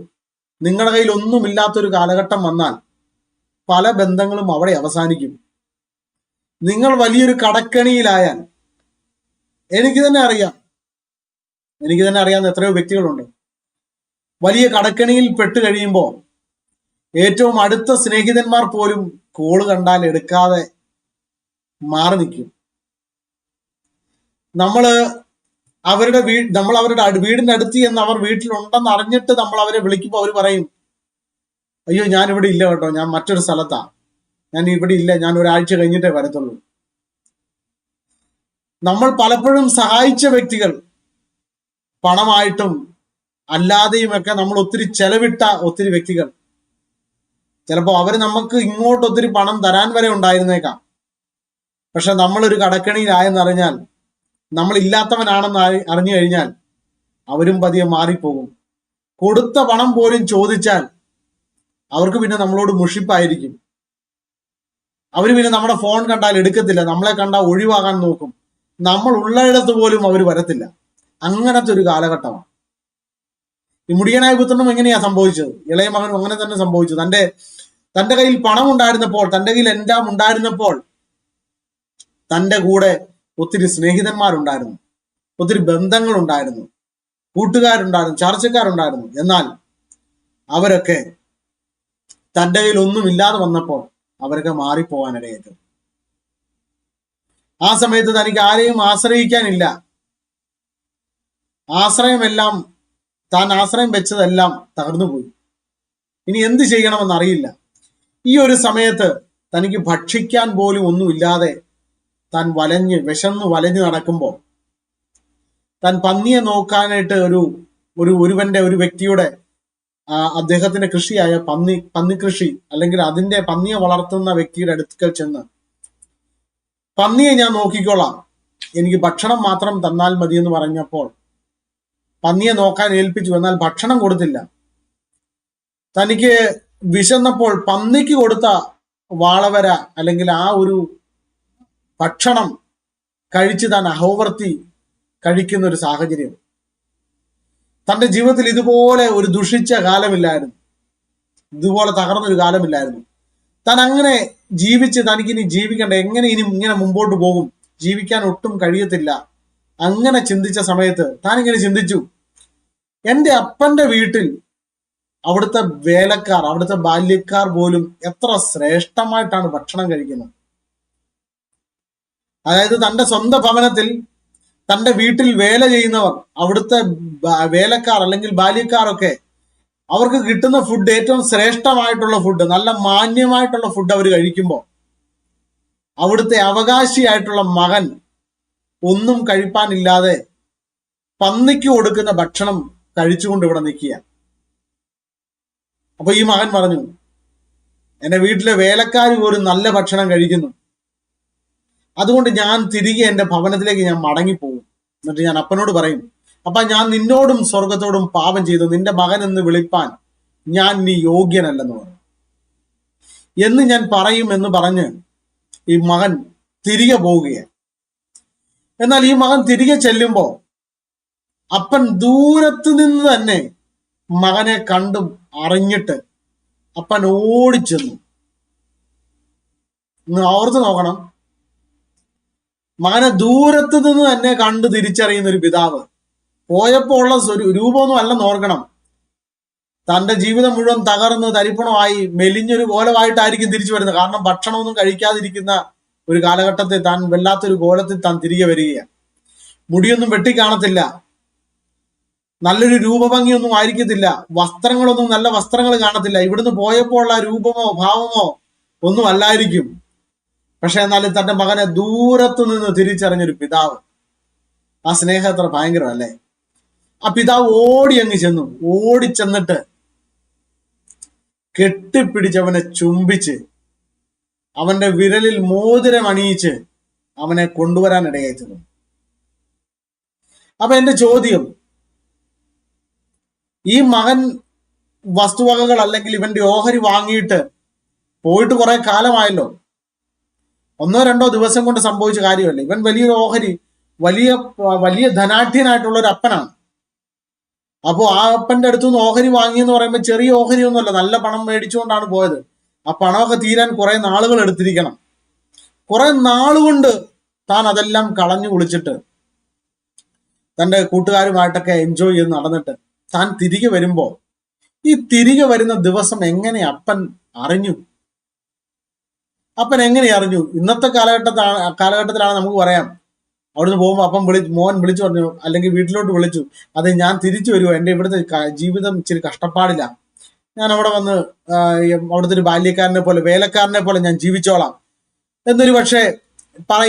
നിങ്ങളുടെ കയ്യിൽ ഒന്നുമില്ലാത്തൊരു കാലഘട്ടം വന്നാൽ പല ബന്ധങ്ങളും അവിടെ അവസാനിക്കും. നിങ്ങൾ വലിയൊരു കടക്കണിയിലായാൽ, എനിക്ക് തന്നെ അറിയാവുന്ന എത്രയോ വ്യക്തികളുണ്ട്. വലിയ കടക്കണിയിൽ പെട്ട് കഴിയുമ്പോൾ ഏറ്റവും അടുത്ത സ്നേഹിതന്മാർ പോലും കോള് കണ്ടാൽ എടുക്കാതെ മാറി നിൽക്കും. നമ്മൾ അവരുടെ വീടിന്റെ അടുത്ത് എന്ന് അവർ വീട്ടിലുണ്ടെന്ന് അറിഞ്ഞിട്ട് നമ്മൾ അവരെ വിളിക്കുമ്പോൾ അവർ പറയും, അയ്യോ ഞാൻ ഇവിടെ ഇല്ല കേട്ടോ, ഞാൻ മറ്റൊരു സ്ഥലത്താ, ഞാൻ ഇവിടെ ഇല്ല, ഞാൻ ഒരാഴ്ച കഴിഞ്ഞിട്ടേ വരത്തുള്ളൂ. നമ്മൾ പലപ്പോഴും സഹായിച്ച വ്യക്തികൾ, പണമായിട്ടും അല്ലാതെയും ഒക്കെ നമ്മൾ ഒത്തിരി ചെലവിട്ട ഒത്തിരി വ്യക്തികൾ, ചിലപ്പോൾ അവർ നമുക്ക് ഇങ്ങോട്ട് ഒത്തിരി പണം തരാൻ വരെ ഉണ്ടായിരുന്നേക്കാം. പക്ഷെ നമ്മളൊരു കടക്കണിയിലായെന്നറിഞ്ഞാൽ, നമ്മൾ ഇല്ലാത്തവനാണെന്ന് അറിഞ്ഞു കഴിഞ്ഞാൽ അവരും പതിയെ മാറിപ്പോകും. കൊടുത്ത പണം പോലും ചോദിച്ചാൽ അവർക്ക് പിന്നെ നമ്മളോട് മുഷിപ്പായിരിക്കും. അവർ പിന്നെ നമ്മുടെ ഫോൺ കണ്ടാൽ എടുക്കത്തില്ല, നമ്മളെ കണ്ടാൽ ഒഴിവാകാൻ നോക്കും. നമ്മൾ ഉള്ളയിടത്ത് പോലും അവർ വരത്തില്ല. അങ്ങനത്തെ ഒരു കാലഘട്ടമാണ്. ഈ മുടിയനായ പുത്രനും എങ്ങനെയാ സംഭവിച്ചത്? ഇളയ മകനും അങ്ങനെ തന്നെ സംഭവിച്ചു. തന്റെ കയ്യിൽ പണം ഉണ്ടായിരുന്നപ്പോൾ, തന്റെ കയ്യിൽ എല്ലാം ഉണ്ടായിരുന്നപ്പോൾ തന്റെ കൂടെ ഒത്തിരി സ്നേഹിതന്മാരുണ്ടായിരുന്നു, ഒത്തിരി ബന്ധങ്ങളുണ്ടായിരുന്നു, കൂട്ടുകാരുണ്ടായിരുന്നു, ചർച്ചക്കാരുണ്ടായിരുന്നു. എന്നാൽ അവരൊക്കെ തന്റെ കയ്യിൽ ഒന്നുമില്ലാതെ വന്നപ്പോൾ അവരൊക്കെ മാറിപ്പോവാനിടയേറ്റു. ആ സമയത്ത് തനിക്ക് ആരെയും ആശ്രയിക്കാനില്ല. ആശ്രയമെല്ലാം, താൻ ആശ്രയം വെച്ചതെല്ലാം തകർന്നുപോയി. ഇനി എന്ത് ചെയ്യണമെന്ന് അറിയില്ല. ഈ ഒരു സമയത്ത് തനിക്ക് ഭക്ഷിക്കാൻ പോലും ഒന്നുമില്ലാതെ താൻ വിശന്നു വലഞ്ഞു നടക്കുമ്പോൾ, താൻ പന്നിയെ നോക്കാനായിട്ട് ഒരു വ്യക്തിയുടെ അദ്ദേഹത്തിന്റെ കൃഷിയായ പന്നിക്കൃഷി, അല്ലെങ്കിൽ അതിന്റെ പന്നിയെ വളർത്തുന്ന വ്യക്തിയുടെ അടുക്കൽ ചെന്ന്, പന്നിയെ ഞാൻ നോക്കിക്കോളാം, എനിക്ക് ഭക്ഷണം മാത്രം തന്നാൽ മതി എന്ന് പറഞ്ഞപ്പോൾ പന്നിയെ നോക്കാൻ ഏൽപ്പിച്ചു. എന്നാൽ ഭക്ഷണം കൊടുത്തില്ല. തനിക്ക് വിശന്നപ്പോൾ പന്നിക്ക് കൊടുത്ത വാളവര അല്ലെങ്കിൽ ആ ഒരു ഭക്ഷണം കഴിച്ച് താൻ അഹോവർത്തി കഴിക്കുന്ന ഒരു സാഹചര്യം. തന്റെ ജീവിതത്തിൽ ഇതുപോലെ ഒരു ദുഷിച്ച കാലമില്ലായിരുന്നു, ഇതുപോലെ തകർന്നൊരു കാലമില്ലായിരുന്നു. താൻ അങ്ങനെ ജീവിച്ച് തനിക്കിനി ജീവിക്കണ്ട, എങ്ങനെ ഇനി ഇങ്ങനെ മുമ്പോട്ട് പോകും, ജീവിക്കാൻ ഒട്ടും കഴിയത്തില്ല, അങ്ങനെ ചിന്തിച്ച സമയത്ത് താൻ ഇങ്ങനെ ചിന്തിച്ചു, എൻ്റെ അപ്പന്റെ വീട്ടിൽ അവിടുത്തെ വേലക്കാർ, അവിടുത്തെ ബാല്യക്കാർ പോലും എത്ര ശ്രേഷ്ഠമായിട്ടാണ് ഭക്ഷണം കഴിക്കുന്നത്. അതായത് തന്റെ സ്വന്തം ഭവനത്തിൽ തന്റെ വീട്ടിൽ വേല ചെയ്യുന്നവർ, അവിടുത്തെ വേലക്കാർ അല്ലെങ്കിൽ ബാല്യക്കാരൊക്കെ, അവർക്ക് കിട്ടുന്ന ഫുഡ് ഏറ്റവും ശ്രേഷ്ഠമായിട്ടുള്ള ഫുഡ്, നല്ല മാന്യമായിട്ടുള്ള ഫുഡ് അവർ കഴിക്കുമ്പോൾ അവിടുത്തെ അവകാശിയായിട്ടുള്ള മകൻ ഒന്നും കഴിപ്പാനില്ലാതെ പന്നിക്ക് കൊടുക്കുന്ന ഭക്ഷണം കഴിച്ചുകൊണ്ട് ഇവിടെ നിൽക്കുക. അപ്പൊ ഈ മകൻ പറഞ്ഞു, എന്റെ വീട്ടിലെ വേലക്കാർ പോലും നല്ല ഭക്ഷണം കഴിക്കുന്നു, അതുകൊണ്ട് ഞാൻ തിരികെ എൻ്റെ ഭവനത്തിലേക്ക് ഞാൻ മടങ്ങിപ്പോകും. എന്നിട്ട് ഞാൻ അപ്പനോട് പറയും, അപ്പ ഞാൻ നിന്നോടും സ്വർഗത്തോടും പാപം ചെയ്തു, നിന്റെ മകൻ എന്ന് വിളിപ്പാൻ ഞാൻ നീ യോഗ്യനല്ലെന്ന് പറഞ്ഞു എന്ന് ഞാൻ പറയും എന്ന് പറഞ്ഞ് ഈ മകൻ തിരികെ പോവുകയാണ്. എന്നാൽ ഈ മകൻ തിരികെ ചെല്ലുമ്പോ അപ്പൻ ദൂരത്ത് നിന്ന് തന്നെ മകനെ കണ്ടും അറിഞ്ഞിട്ട് അപ്പൻ ഓടിച്ചെന്നു. ഓർത്ത് നോക്കണം, മകനെ ദൂരത്ത് നിന്ന് തന്നെ കണ്ട് തിരിച്ചറിയുന്ന ഒരു പിതാവ്. പോയപ്പോ ഉള്ള രൂപമൊന്നും അല്ലെന്ന് ഓർക്കണം. തന്റെ ജീവിതം മുഴുവൻ തകർന്ന് തരിപ്പണമായി മെലിഞ്ഞൊരു കോലമായിട്ടായിരിക്കും തിരിച്ചു വരുന്നത്. കാരണം ഭക്ഷണമൊന്നും കഴിക്കാതിരിക്കുന്ന ഒരു കാലഘട്ടത്തിൽ താൻ വല്ലാത്തൊരു കോലത്തിൽ താൻ തിരികെ വരികയാണ്. മുടിയൊന്നും വെട്ടിക്കാണത്തില്ല, നല്ലൊരു രൂപഭംഗിയൊന്നും ആയിരിക്കത്തില്ല, വസ്ത്രങ്ങളൊന്നും നല്ല വസ്ത്രങ്ങൾ കാണത്തില്ല. ഇവിടുന്ന് പോയപ്പോൾ ഉള്ള രൂപമോ ഭാവമോ ഒന്നും അല്ലായിരിക്കും. പക്ഷെ എന്നാലും തന്റെ മകനെ ദൂരത്തു നിന്ന് തിരിച്ചറിഞ്ഞൊരു പിതാവ്. ആ സ്നേഹം എത്ര ഭയങ്കരമല്ലേ. ആ പിതാവ് ഓടി അങ്ങ് ചെന്നു. ഓടിച്ചെന്നിട്ട് കെട്ടിപ്പിടിച്ചവനെ ചുംബിച്ച് അവന്റെ വിരലിൽ മോതിരം അണിയിച്ച് അവനെ കൊണ്ടുവരാൻ ഇടയായി തീർന്നു. അപ്പൊ എന്റെ ചോദ്യം, ഈ മകൻ വസ്തുവകകൾ അല്ലെങ്കിൽ ഇവന്റെ ഓഹരി വാങ്ങിയിട്ട് പോയിട്ട് കുറെ കാലമായല്ലോ, 1-2 ദിവസം കൊണ്ട് സംഭവിച്ച കാര്യമല്ല. ഇവൻ വലിയൊരു ഓഹരി, വലിയ ധനാഢ്യനായിട്ടുള്ള ഒരു അപ്പനാണ്. അപ്പോ ആ അപ്പന്റെ അടുത്തുനിന്ന് ഓഹരി വാങ്ങിയെന്ന് പറയുമ്പോൾ ചെറിയ ഓഹരി ഒന്നുമല്ല, നല്ല പണം മേടിച്ചുകൊണ്ടാണ് പോയത്. ആ പണമൊക്കെ തീരാൻ കുറെ നാളുകൾ എടുത്തിരിക്കണം. കുറെ നാളുകൊണ്ട് താൻ അതെല്ലാം കളഞ്ഞു കുളിച്ചിട്ട് തന്റെ കൂട്ടുകാരുമായിട്ടൊക്കെ എൻജോയ് ചെയ്ത് നടന്നിട്ട് താൻ തിരികെ വരുമ്പോ ഈ തിരികെ വരുന്ന ദിവസം എങ്ങനെ അപ്പൻ അറിഞ്ഞു? അപ്പൻ എങ്ങനെ അറിഞ്ഞു? ഇന്നത്തെ കാലഘട്ടത്തിലാണ് നമുക്ക് പറയാം, അവിടുന്ന് പോകുമ്പോൾ അപ്പം മോൻ വിളിച്ചു പറഞ്ഞു, അല്ലെങ്കിൽ വീട്ടിലോട്ട് വിളിച്ചു, അതെ ഞാൻ തിരിച്ചു വരുമോ, എൻ്റെ ഇവിടുത്തെ ജീവിതം ഇച്ചിരി കഷ്ടപ്പാടില്ല, ഞാൻ അവിടെ വന്ന് അവിടുത്തെ ഒരു ബാല്യക്കാരനെ പോലെ വേലക്കാരനെ പോലെ ഞാൻ ജീവിച്ചോളാം എന്നൊരു പക്ഷേ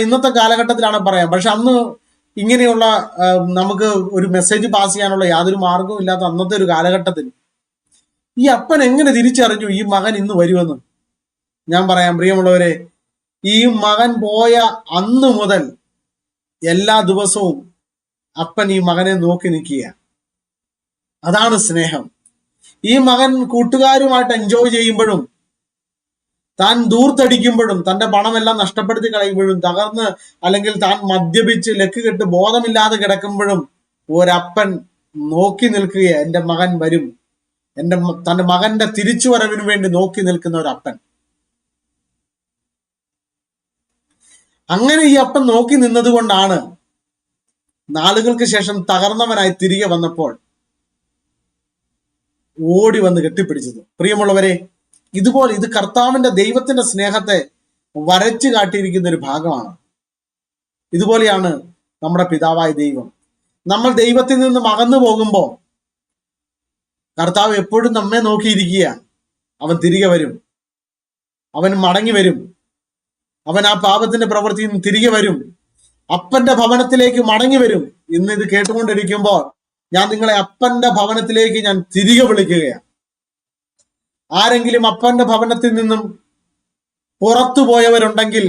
ഇന്നത്തെ കാലഘട്ടത്തിലാണ് പറയാം. പക്ഷെ അന്ന് ഇങ്ങനെയുള്ള നമുക്ക് ഒരു മെസ്സേജ് പാസ് ചെയ്യാനുള്ള യാതൊരു മാർഗവും ഇല്ലാത്ത അന്നത്തെ ഒരു കാലഘട്ടത്തിൽ ഈ അപ്പൻ എങ്ങനെ തിരിച്ചറിഞ്ഞു ഈ മകൻ ഇന്ന് വരുമെന്ന്? ഞാൻ പറയാം പ്രിയമുള്ളവരെ, ഈ മകൻ പോയ അന്ന് മുതൽ എല്ലാ ദിവസവും അപ്പൻ ഈ മകനെ നോക്കി നിൽക്കുക. അതാണ് സ്നേഹം. ഈ മകൻ കൂട്ടുകാരുമായിട്ട് എൻജോയ് ചെയ്യുമ്പോഴും, താൻ ദൂർത്തടിക്കുമ്പോഴും, തന്റെ പണമെല്ലാം നഷ്ടപ്പെടുത്തി കളയുമ്പോഴും, തകർന്ന് അല്ലെങ്കിൽ താൻ മദ്യപിച്ച് ലക്ക് കെട്ട് ബോധമില്ലാതെ കിടക്കുമ്പോഴും ഒരപ്പൻ നോക്കി നിൽക്കുക. എൻ്റെ മകൻ വരും, തന്റെ മകന്റെ തിരിച്ചുവരവിന് വേണ്ടി നോക്കി നിൽക്കുന്ന ഒരു അപ്പൻ. അങ്ങനെ ഈ അപ്പൻ നോക്കി നിന്നത് കൊണ്ടാണ് നാളുകൾക്ക് ശേഷം തകർന്നവനായി തിരികെ വന്നപ്പോൾ ഓടി വന്ന് കെട്ടിപ്പിടിച്ചത്. പ്രിയമുള്ളവരെ, ഇതുപോലെ ഇത് കർത്താവിന്റെ ദൈവത്തിന്റെ സ്നേഹത്തെ വരച്ചു കാട്ടിയിരിക്കുന്ന ഒരു ഭാഗമാണ്. ഇതുപോലെയാണ് നമ്മുടെ പിതാവായ ദൈവം. നമ്മൾ ദൈവത്തിൽ നിന്ന് അകന്നു പോകുമ്പോൾ കർത്താവ് എപ്പോഴും നമ്മെ നോക്കിയിരിക്കുക. അവൻ തിരികെ വരും, അവൻ മടങ്ങി വരും, അവൻ ആ പാപത്തിന്റെ പ്രവൃത്തിയിൽ നിന്ന് തിരികെ വരും, അപ്പന്റെ ഭവനത്തിലേക്ക് മടങ്ങി വരും. ഇന്ന് ഇത് കേട്ടുകൊണ്ടിരിക്കുമ്പോൾ ഞാൻ നിങ്ങളെ അപ്പന്റെ ഭവനത്തിലേക്ക് ഞാൻ തിരികെ വിളിക്കുകയാണ്. ആരെങ്കിലും അപ്പന്റെ ഭവനത്തിൽ നിന്നും പുറത്തു പോയവരുണ്ടെങ്കിൽ,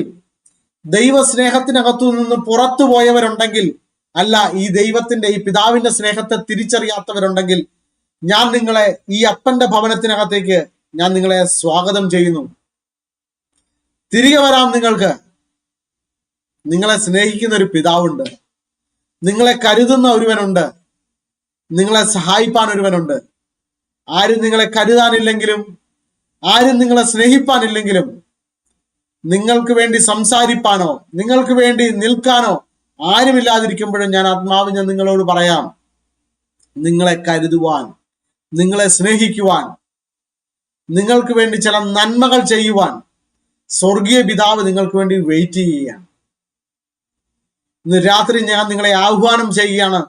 ദൈവസ്നേഹത്തിനകത്തു നിന്നും പുറത്തു പോയവരുണ്ടെങ്കിൽ, അല്ല ഈ ദൈവത്തിന്റെ ഈ പിതാവിന്റെ സ്നേഹത്തെ തിരിച്ചറിയാത്തവരുണ്ടെങ്കിൽ, ഞാൻ നിങ്ങളെ ഈ അപ്പന്റെ ഭവനത്തിനകത്തേക്ക് ഞാൻ നിങ്ങളെ സ്വാഗതം ചെയ്യുന്നു. തിരികെ വരാം നിങ്ങൾക്ക്. നിങ്ങളെ സ്നേഹിക്കുന്ന ഒരു പിതാവുണ്ട്, നിങ്ങളെ കരുതുന്ന ഒരുവനുണ്ട്, നിങ്ങളെ സഹായിപ്പാൻ ഒരുവനുണ്ട്. ആരും നിങ്ങളെ കരുതാനില്ലെങ്കിലും, ആരും നിങ്ങളെ സ്നേഹിപ്പാനില്ലെങ്കിലും, നിങ്ങൾക്ക് വേണ്ടി സംസാരിപ്പാനോ നിങ്ങൾക്ക് വേണ്ടി നിൽക്കാനോ ആരുമില്ലാതിരിക്കുമ്പോഴും ഞാൻ ആത്മാവിനെ നിങ്ങളോട് പറയാം, നിങ്ങളെ കരുതുവാൻ, നിങ്ങളെ സ്നേഹിക്കുവാൻ, നിങ്ങൾക്ക് വേണ്ടി ചില നന്മകൾ ചെയ്യുവാൻ സ്വർഗീയ പിതാവ് നിങ്ങൾക്ക് വേണ്ടി വെയിറ്റ് ചെയ്യുകയാണ്. ഇന്ന് രാത്രി ഞാൻ നിങ്ങളെ ആഹ്വാനം ചെയ്യുകയാണ്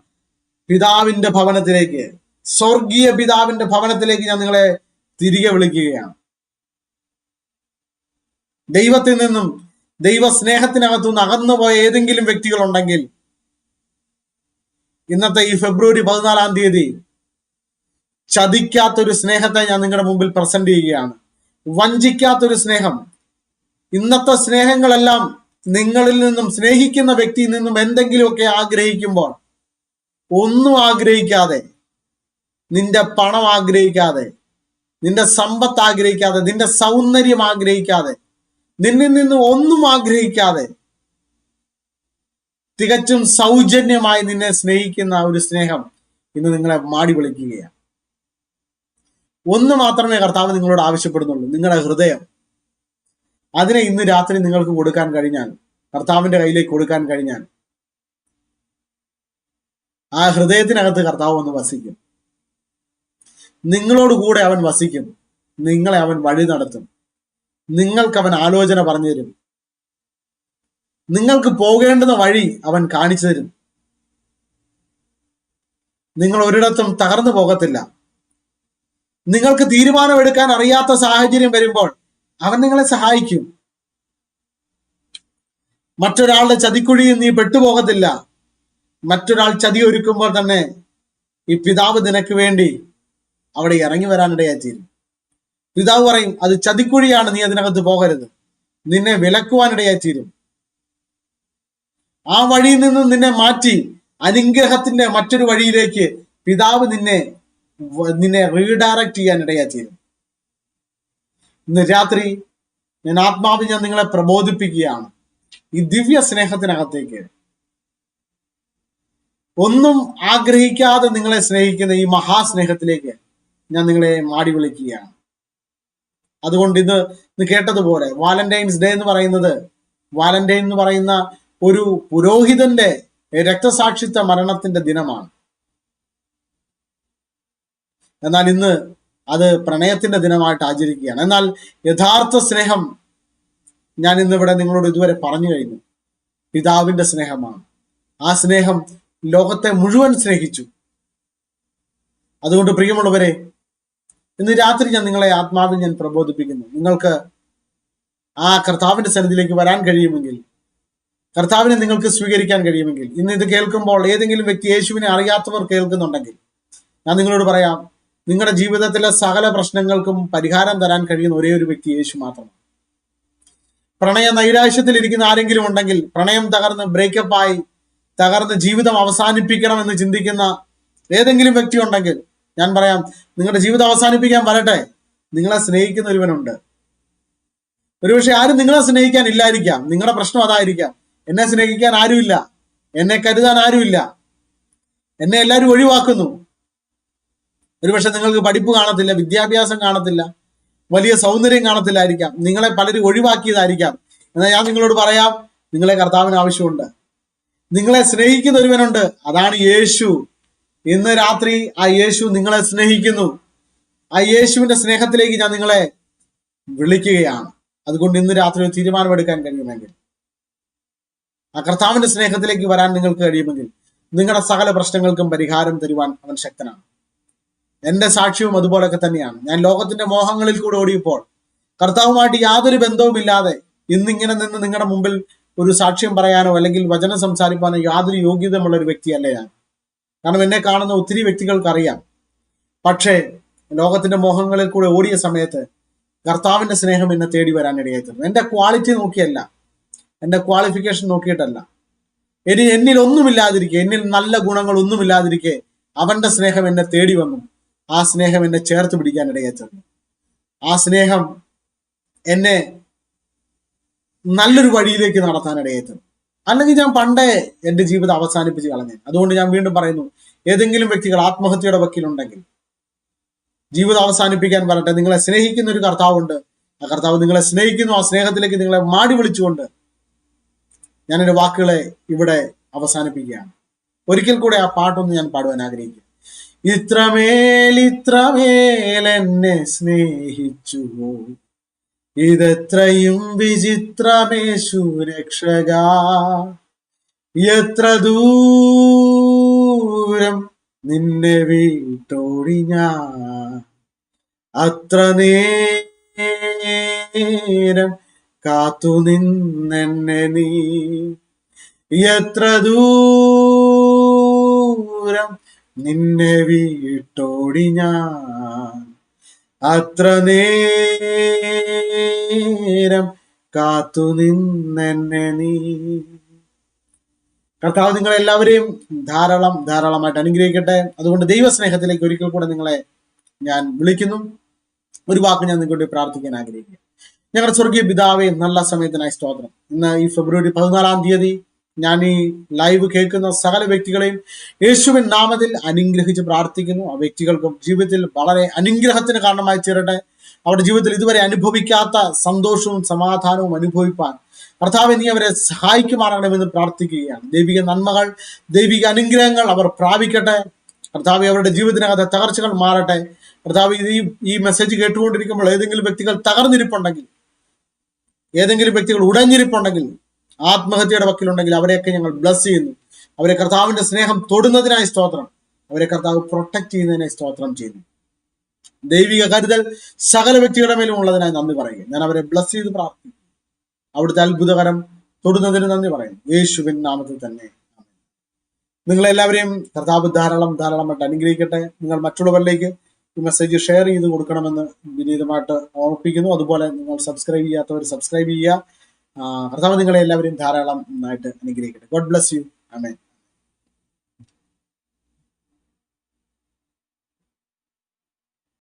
പിതാവിന്റെ ഭവനത്തിലേക്ക്, സ്വർഗീയ പിതാവിന്റെ ഭവനത്തിലേക്ക് ഞാൻ നിങ്ങളെ തിരികെ വിളിക്കുകയാണ്. ദൈവത്തിൽ നിന്നും ദൈവ സ്നേഹത്തിനകത്തുനിന്ന് അകന്നുപോയ ഏതെങ്കിലും വ്യക്തികളുണ്ടെങ്കിൽ ഇന്നത്തെ ഈ ഫെബ്രുവരി 14 ചതിക്കാത്തൊരു സ്നേഹത്തെ ഞാൻ നിങ്ങളുടെ മുമ്പിൽ പ്രസന്റ് ചെയ്യുകയാണ്. വഞ്ചിക്കാത്തൊരു സ്നേഹം. ഇന്നത്തെ സ്നേഹങ്ങളെല്ലാം നിങ്ങളിൽ നിന്നും, സ്നേഹിക്കുന്ന വ്യക്തിയിൽ നിന്നും എന്തെങ്കിലുമൊക്കെ ആഗ്രഹിക്കുമ്പോൾ, ഒന്നും ആഗ്രഹിക്കാതെ, നിന്റെ പണം ആഗ്രഹിക്കാതെ, നിന്റെ സമ്പത്ത് ആഗ്രഹിക്കാതെ, നിന്റെ സൗന്ദര്യം ആഗ്രഹിക്കാതെ, നിന്നിൽ നിന്ന് ഒന്നും ആഗ്രഹിക്കാതെ തികച്ചും സൗജന്യമായി നിന്നെ സ്നേഹിക്കുന്ന ഒരു സ്നേഹം ഇന്ന് നിങ്ങളെ മാടി വിളിക്കുകയാണ്. ഒന്ന് മാത്രമേ കർത്താവ് നിങ്ങളോട് ആവശ്യപ്പെടുന്നുള്ളൂ, നിങ്ങളുടെ ഹൃദയം. അതിനെ ഇന്ന് രാത്രി നിങ്ങൾക്ക് കൊടുക്കാൻ കഴിഞ്ഞാൽ, കർത്താവിന്റെ കയ്യിലേക്ക് കൊടുക്കാൻ കഴിഞ്ഞാൽ, ആ ഹൃദയത്തിനകത്ത് കർത്താവ് ഒന്ന് വസിക്കും. നിങ്ങളോട് കൂടെ അവൻ വസിക്കും. നിങ്ങളെ അവൻ വഴി നടത്തും. നിങ്ങൾക്ക് അവൻ ആലോചന പറഞ്ഞു തരും. നിങ്ങൾക്ക് പോകേണ്ടുന്ന വഴി അവൻ കാണിച്ചു തരും. നിങ്ങൾ ഒരിടത്തും തകർന്നു പോകത്തില്ല. നിങ്ങൾക്ക് തീരുമാനമെടുക്കാൻ അറിയാത്ത സാഹചര്യം വരുമ്പോൾ അവൻ നിങ്ങളെ സഹായിക്കും. മറ്റൊരാളുടെ ചതിക്കുഴിയിൽ നീ പെട്ടുപോകത്തില്ല. മറ്റൊരാൾ ചതി ഒരുക്കുമ്പോൾ തന്നെ ഈ പിതാവ് നിനക്ക് വേണ്ടി അവിടെ ഇറങ്ങി വരാനിടയായിത്തീരും. പിതാവ് പറയും, അത് ചതിക്കുഴിയാണ്, നീ അതിനകത്ത് പോകരുത്. നിന്നെ വിലക്കുവാനിടയായിത്തീരും. ആ വഴിയിൽ നിന്ന് നിന്നെ മാറ്റി അനുഗ്രഹത്തിന്റെ മറ്റൊരു വഴിയിലേക്ക് പിതാവ് നിന്നെ റീഡയറക്ട് ചെയ്യാൻ ഇടയായിത്തീരും. ഇന്ന് രാത്രി ഞാൻ ആത്മാവിൽ ഞാൻ നിങ്ങളെ പ്രബോധിപ്പിക്കുകയാണ് ഈ ദിവ്യ സ്നേഹത്തിനകത്തേക്ക്. ഒന്നും ആഗ്രഹിക്കാതെ നിങ്ങളെ സ്നേഹിക്കുന്ന ഈ മഹാസ്നേഹത്തിലേക്ക് ഞാൻ നിങ്ങളെ മാടി വിളിക്കുകയാണ്. അതുകൊണ്ട് ഇന്ന് കേട്ടതുപോലെ വാലന്റൈൻസ് ഡേ എന്ന് പറയുന്ന ഒരു പുരോഹിതന്റെ രക്തസാക്ഷിത്വ മരണത്തിന്റെ ദിനമാണ്. എന്നാൽ ഇന്ന് അത് പ്രണയത്തിന്റെ ദിനമായിട്ട് ആചരിക്കുകയാണ്. എന്നാൽ യഥാർത്ഥ സ്നേഹം ഞാൻ ഇന്നിവിടെ നിങ്ങളോട് ഇതുവരെ പറഞ്ഞു കഴിഞ്ഞു. പിതാവിന്റെ സ്നേഹമാണ്. ആ സ്നേഹം ലോകത്തെ മുഴുവൻ സ്നേഹിച്ചു. അതുകൊണ്ട് പ്രിയമുള്ളവരെ, ഇന്ന് രാത്രി ഞാൻ നിങ്ങളെ ആത്മാവിൽ ഞാൻ പ്രബോധിപ്പിക്കുന്നു. നിങ്ങൾക്ക് ആ കർത്താവിന്റെ സന്നിധിയിലേക്ക് വരാൻ കഴിയുമെങ്കിൽ, കർത്താവിനെ നിങ്ങൾക്ക് സ്വീകരിക്കാൻ കഴിയുമെങ്കിൽ, ഇന്ന് ഇത് കേൾക്കുമ്പോൾ ഏതെങ്കിലും വ്യക്തി യേശുവിനെ അറിയാത്തവർ കേൾക്കുന്നുണ്ടെങ്കിൽ, ഞാൻ നിങ്ങളോട് പറയാം, നിങ്ങളുടെ ജീവിതത്തിലെ സകല പ്രശ്നങ്ങൾക്കും പരിഹാരം തരാൻ കഴിയുന്ന ഒരേ ഒരു വ്യക്തി യേശു മാത്രമാണ്. പ്രണയ നൈരാശ്യത്തിൽ ഇരിക്കുന്ന ആരെങ്കിലും ഉണ്ടെങ്കിൽ, പ്രണയം തകർന്ന് ജീവിതം അവസാനിപ്പിക്കണം എന്ന് ചിന്തിക്കുന്ന ഏതെങ്കിലും വ്യക്തി ഉണ്ടെങ്കിൽ, ഞാൻ പറയാം, നിങ്ങളുടെ ജീവിതം അവസാനിപ്പിക്കാൻ വരട്ടെ. നിങ്ങളെ സ്നേഹിക്കുന്ന ഒരുവനുണ്ട്. ഒരുപക്ഷെ ആരും നിങ്ങളെ സ്നേഹിക്കാൻ ഇല്ലായിരിക്കാം. നിങ്ങളുടെ പ്രശ്നം അതായിരിക്കാം. എന്നെ സ്നേഹിക്കാൻ ആരുമില്ല, എന്നെ കരുതാൻ ആരുമില്ല, എന്നെ എല്ലാവരും ഒഴിവാക്കുന്നു. ഒരുപക്ഷെ നിങ്ങൾക്ക് പഠിപ്പ് കാണത്തില്ല, വിദ്യാഭ്യാസം കാണത്തില്ല, വലിയ സൗന്ദര്യം കാണത്തില്ലായിരിക്കാം, നിങ്ങളെ പലരും ഒഴിവാക്കിയതായിരിക്കാം. എന്നാൽ ഞാൻ നിങ്ങളോട് പറയാം, നിങ്ങളെ കർത്താവിന് ആവശ്യമുണ്ട്. നിങ്ങളെ സ്നേഹിക്കുന്ന ഒരുവനുണ്ട്, അതാണ് യേശു. ഇന്ന് രാത്രി ആ യേശു നിങ്ങളെ സ്നേഹിക്കുന്നു. ആ യേശുവിന്റെ സ്നേഹത്തിലേക്ക് ഞാൻ നിങ്ങളെ വിളിക്കുകയാണ്. അതുകൊണ്ട് ഇന്ന് രാത്രി ഒരു തീരുമാനമെടുക്കാൻ കഴിയുമെങ്കിൽ, ആ കർത്താവിന്റെ സ്നേഹത്തിലേക്ക് വരാൻ നിങ്ങൾക്ക് കഴിയുമെങ്കിൽ, നിങ്ങളുടെ സകല പ്രശ്നങ്ങൾക്കും പരിഹാരം തരുവാൻ അവൻ ശക്തനാണ്. എന്റെ സാക്ഷ്യവും അതുപോലൊക്കെ തന്നെയാണ്. ഞാൻ ലോകത്തിന്റെ മോഹങ്ങളിൽ കൂടെ ഓടിയപ്പോൾ കർത്താവുമായിട്ട് യാതൊരു ബന്ധവുമില്ലാതെ ഇന്നിങ്ങനെ നിന്ന് നിങ്ങളുടെ മുമ്പിൽ ഒരു സാക്ഷ്യം പറയാനോ അല്ലെങ്കിൽ വചനം സംസാരിക്കാനോ യാതൊരു യോഗ്യതയുമുള്ള ഒരു വ്യക്തിയല്ല ഞാൻ. കാരണം എന്നെ കാണുന്ന ഒത്തിരി വ്യക്തികൾക്ക് അറിയാം. പക്ഷേ ലോകത്തിന്റെ മോഹങ്ങളിൽ കൂടെ ഓടിയ സമയത്ത് കർത്താവിന്റെ സ്നേഹം എന്നെ തേടി വരാൻ ഇടയായിത്തീർന്നു. എന്റെ ക്വാളിറ്റി നോക്കിയല്ല, എന്റെ ക്വാളിഫിക്കേഷൻ നോക്കിയിട്ടല്ല, എന്നിൽ ഒന്നുമില്ലാതിരിക്കെ, എന്നിൽ നല്ല ഗുണങ്ങൾ ഒന്നുമില്ലാതിരിക്കെ അവന്റെ സ്നേഹം എന്നെ തേടി വന്നു. ആ സ്നേഹം എന്നെ ചേർത്ത് പിടിക്കാൻ ഇടയായിത്തീർന്നു. ആ സ്നേഹം എന്നെ നല്ലൊരു വഴിയിലേക്ക് നടത്താൻ ഇടയായിത്തീർന്നു. അല്ലെങ്കിൽ ഞാൻ പണ്ടേ എൻ്റെ ജീവിതം അവസാനിപ്പിച്ച് കളഞ്ഞു. അതുകൊണ്ട് ഞാൻ വീണ്ടും പറയുന്നു, ഏതെങ്കിലും വ്യക്തികൾ ആത്മഹത്യയുടെ വക്കീലുണ്ടെങ്കിൽ ജീവിതം അവസാനിപ്പിക്കാൻ പറയട്ടെ. നിങ്ങളെ സ്നേഹിക്കുന്ന ഒരു കർത്താവുണ്ട്. ആ കർത്താവ് നിങ്ങളെ സ്നേഹിക്കുന്നു. ആ സ്നേഹത്തിലേക്ക് നിങ്ങളെ മാടി വിളിച്ചുകൊണ്ട് ഞാൻ എൻ്റെ വാക്കുകളെ ഇവിടെ അവസാനിപ്പിക്കുകയാണ്. ഒരിക്കൽ കൂടെ ആ പാട്ടൊന്ന് ഞാൻ പാടുവാൻ ആഗ്രഹിക്കുക. ഇത്രമേൽ എന്നെ സ്നേഹിച്ചുവോ, ഇതെത്രയും വിചിത്രമേശു രക്ഷക, എത്ര ദൂരം നിന്നെ വീട്ടോടി ഞാൻ, അത്ര നേരം കാത്തു നിന്നെന്നെ നീ, എത്ര ദൂരം നിന്നെ വീട്ടോടി ഞാൻ, അത്ര നേരം കാത്തു നിന്നെന്നെ നീ. കർത്താവ് നിങ്ങളെല്ലാവരെയും ധാരാളമായിട്ട് അനുഗ്രഹിക്കട്ടെ. അതുകൊണ്ട് ദൈവസ്നേഹത്തിലേക്ക് ഒരിക്കൽ കൂടെ നിങ്ങളെ ഞാൻ വിളിക്കുന്നു. ഒരു വാക്ക് ഞാൻ നിങ്ങൾക്ക് പ്രാർത്ഥിക്കാൻ ആഗ്രഹിക്കുക. ഞങ്ങളുടെ സ്വർഗീയ പിതാവേ, നല്ല സമയത്തിനായി സ്തോത്രം. ഇന്ന് ഈ ഫെബ്രുവരി 14-ാം തീയതി ഞാൻ ഈ ലൈവ് കേൾക്കുന്ന സകല വ്യക്തികളെയും യേശുവിൻ നാമത്തിൽ അനുഗ്രഹിച്ച് പ്രാർത്ഥിക്കുന്നു. ആ വ്യക്തികൾക്കും ജീവിതത്തിൽ വളരെ അനുഗ്രഹത്തിന് കാരണമായി തീരട്ടെ. അവരുടെ ജീവിതത്തിൽ ഇതുവരെ അനുഭവിക്കാത്ത സന്തോഷവും സമാധാനവും അനുഭവിപ്പാൻ കർത്താവെ നീ അവരെ സഹായിക്കുമാറാകണമെന്ന് പ്രാർത്ഥിക്കുകയാണ്. ദൈവിക നന്മകൾ, ദൈവിക അനുഗ്രഹങ്ങൾ അവർ പ്രാപിക്കട്ടെ. കർത്താവെ അവരുടെ ജീവിതത്തിനകത്തെ തകർച്ചകൾ മാറട്ടെ. കർത്താവ് ഈ മെസ്സേജ് കേട്ടുകൊണ്ടിരിക്കുമ്പോൾ ഏതെങ്കിലും വ്യക്തികൾ തകർന്നിരിപ്പുണ്ടെങ്കിൽ, ഏതെങ്കിലും വ്യക്തികൾ ഉടഞ്ഞിരിപ്പുണ്ടെങ്കിൽ, ആത്മഹത്യയുടെ വക്കിലുണ്ടെങ്കിൽ അവരെയൊക്കെ ഞങ്ങൾ ബ്ലസ് ചെയ്യുന്നു. അവരെ കർത്താവിന്റെ സ്നേഹം തൊടുന്നതിനായി സ്തോത്രം. അവരെ കർത്താവ് പ്രൊട്ടക്ട് ചെയ്യുന്നതിനായി സ്തോത്രം ചെയ്യുന്നു. ദൈവിക കരുതൽ സകല വ്യക്തികളുടെ മേലും ഉള്ളതിനായി നന്ദി പറയുക. ഞാൻ അവരെ ബ്ലസ് ചെയ്ത് പ്രാർത്ഥിക്കുന്നു. അവിടുത്തെ അത്ഭുതകരം തൊടുന്നതിന് നന്ദി പറയുന്നു, യേശുവിൻ നാമത്തിൽ തന്നെ. നിങ്ങളെല്ലാവരെയും കർത്താവ് ധാരാളമായിട്ട് അനുഗ്രഹിക്കട്ടെ. നിങ്ങൾ മറ്റുള്ളവരിലേക്ക് ഈ മെസ്സേജ് ഷെയർ ചെയ്ത് കൊടുക്കണമെന്ന് വിനീതമായിട്ട് ഓർമ്മിപ്പിക്കുന്നു. അതുപോലെ നിങ്ങൾ സബ്സ്ക്രൈബ് ചെയ്യാത്തവർ സബ്സ്ക്രൈബ് ചെയ്യുക. കർത്താവ് നിങ്ങളെ എല്ലാവരെയും ധാരാളമായിട്ട് അനുഗ്രഹിക്കട്ടെ. God bless you. ആമേൻ.